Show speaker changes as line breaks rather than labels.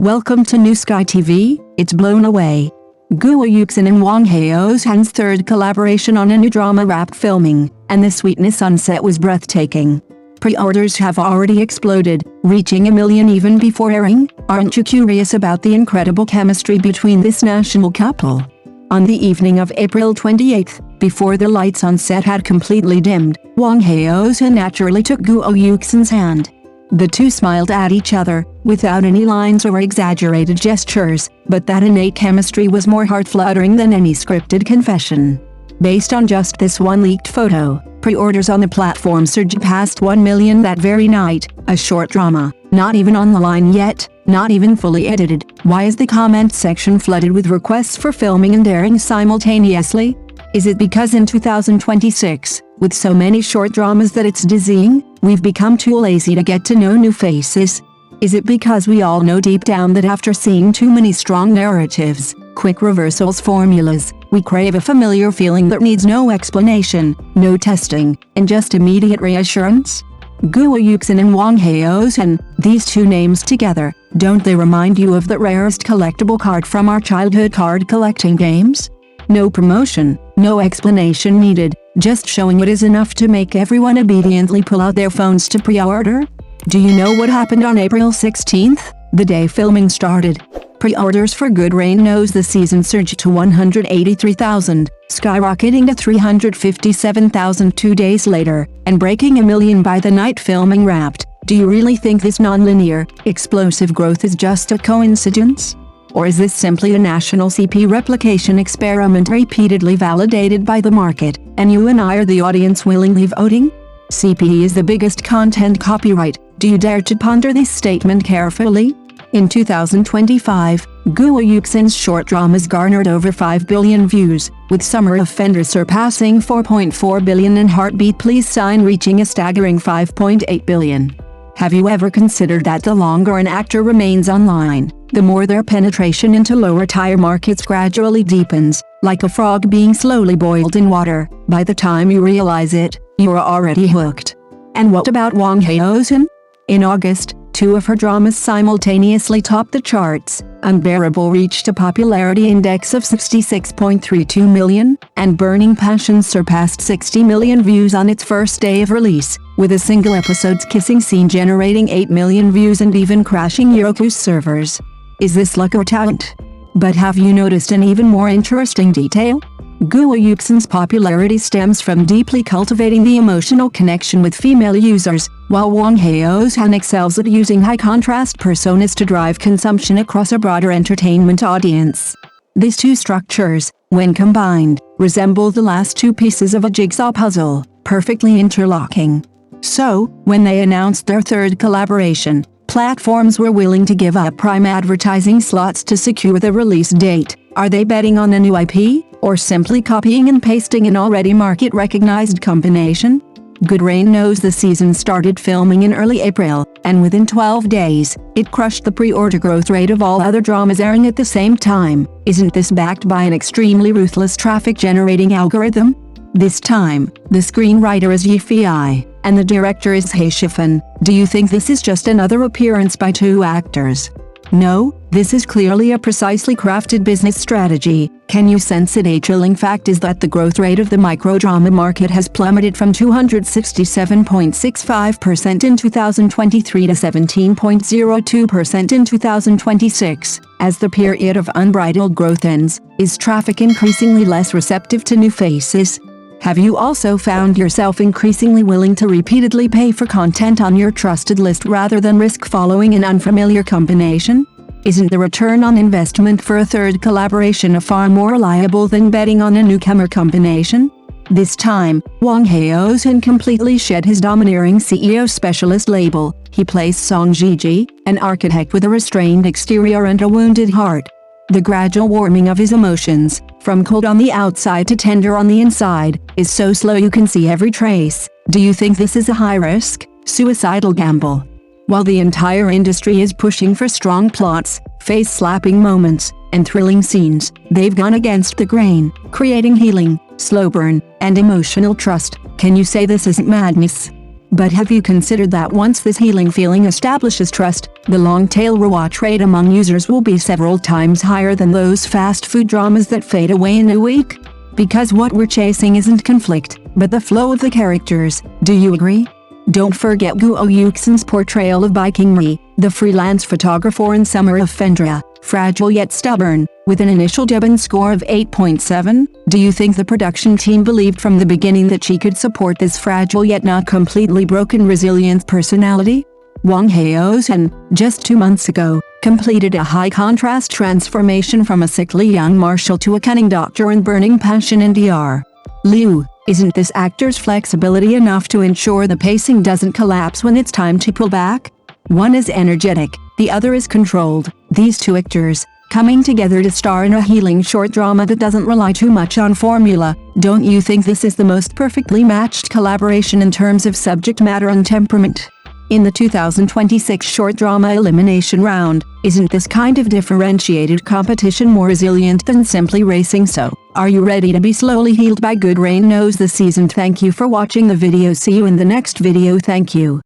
Welcome to New Sky TV, it's blown away. Yuxin and Wang Haozhen's third collaboration on a new drama wrapped filming, and the sweetness on set was breathtaking. Pre-orders have already exploded, reaching 1 million even before airing. Aren't you curious about the incredible chemistry between this national couple? On the evening of April 28, before the lights on set had completely dimmed, Wang Haozhen naturally took Yuxin's hand. The two smiled at each other, without any lines or exaggerated gestures, but that innate chemistry was more heart-fluttering than any scripted confession. Based on just this one leaked photo, pre-orders on the platform surged past 1 million that very night. A short drama, not even on the line yet, not even fully edited. Why is the comment section flooded with requests for filming and airing simultaneously? Is it because in 2026, with so many short dramas that it's dizzying, we've become too lazy to get to know new faces? Is it because we all know deep down that after seeing too many strong narratives, quick reversals, formulas, we crave a familiar feeling that needs no explanation, no testing, and just immediate reassurance? Yuxin and Wang Haozhen, these two names together, don't they remind you of the rarest collectible card from our childhood card collecting games? No promotion, no explanation needed, just showing what is enough to make everyone obediently pull out their phones to pre-order. Do you know what happened on April 16th, the day filming started? Pre-orders for Good Rain Knows the Season surged to 183,000, skyrocketing to 357,000 2 days later, and breaking 1 million by the night filming wrapped. Do you really think this non-linear, explosive growth is just a coincidence? Or is this simply a national CP replication experiment repeatedly validated by the market, and you and I are the audience willingly voting? CP is the biggest content copyright. Do you dare to ponder this statement carefully? In 2025, Yuxin's short dramas garnered over 5 billion views, with Summer of Fender surpassing 4.4 billion and Heartbeat Please Sign reaching a staggering 5.8 billion. Have you ever considered that the longer an actor remains online, the more their penetration into lower-tier markets gradually deepens, like a frog being slowly boiled in water? By the time you realize it, you're already hooked. And what about Wang Haozhen? In August, 2 of her dramas simultaneously topped the charts. Unbearable reached a popularity index of 66.32 million, and Burning Passion surpassed 60 million views on its first day of release, with a single episode's kissing scene generating 8 million views and even crashing Yoku's servers. Is this luck or talent? But have you noticed an even more interesting detail? Yuxin's popularity stems from deeply cultivating the emotional connection with female users, while Wang Haozhen excels at using high-contrast personas to drive consumption across a broader entertainment audience. These two structures, when combined, resemble the last two pieces of a jigsaw puzzle, perfectly interlocking. So, when they announced their third collaboration, platforms were willing to give up prime advertising slots to secure the release date. Are they betting on a new IP, or simply copying and pasting an already market-recognized combination? Good Rain Knows the Season started filming in early April, and within 12 days, it crushed the pre-order growth rate of all other dramas airing at the same time. Isn't this backed by an extremely ruthless traffic-generating algorithm? This time, the screenwriter is Yuxin, and the director is Haozhen. Do you think this is just another appearance by two actors? No, this is clearly a precisely crafted business strategy. Can you sense it? A chilling fact is that the growth rate of the microdrama market has plummeted from 267.65% in 2023 to 17.02% in 2026. As the period of unbridled growth ends, is traffic increasingly less receptive to new faces? Have you also found yourself increasingly willing to repeatedly pay for content on your trusted list rather than risk following an unfamiliar combination? Isn't the return on investment for a third collaboration far more reliable than betting on a newcomer combination? This time, Wang Haozhen completely shed his domineering CEO specialist label. He plays Song Jiji, an architect with a restrained exterior and a wounded heart. The gradual warming of his emotions, from cold on the outside to tender on the inside, is so slow you can see every trace. Do you think this is a high-risk, suicidal gamble? While the entire industry is pushing for strong plots, face-slapping moments, and thrilling scenes, they've gone against the grain, creating healing, slow burn, and emotional trust. Can you say this isn't madness? But have you considered that once this healing feeling establishes trust, the long-tail rewatch rate among users will be several times higher than those fast food dramas that fade away in a week? Because what we're chasing isn't conflict, but the flow of the characters. Do you agree? Don't forget Guo Yuxin's portrayal of Bai Qingri, the freelance photographer in Summer of Fendria, fragile yet stubborn, with an initial Debon score of 8.7. Do you think the production team believed from the beginning that she could support this fragile yet not completely broken resilient personality? Wang Haozhen, just 2 months ago, completed a high-contrast transformation from a sickly young marshal to a cunning doctor and burning passion in DR. Liu, isn't this actor's flexibility enough to ensure the pacing doesn't collapse when it's time to pull back? One is energetic, the other is controlled. These two actors, coming together to star in a healing short drama that doesn't rely too much on formula. Don't you think this is the most perfectly matched collaboration in terms of subject matter and temperament? In the 2026 short drama elimination round, isn't this kind of differentiated competition more resilient than simply racing? So, are you ready to be slowly healed by good rain? Knows the season. Thank you for watching the video. See you in the next video. Thank you.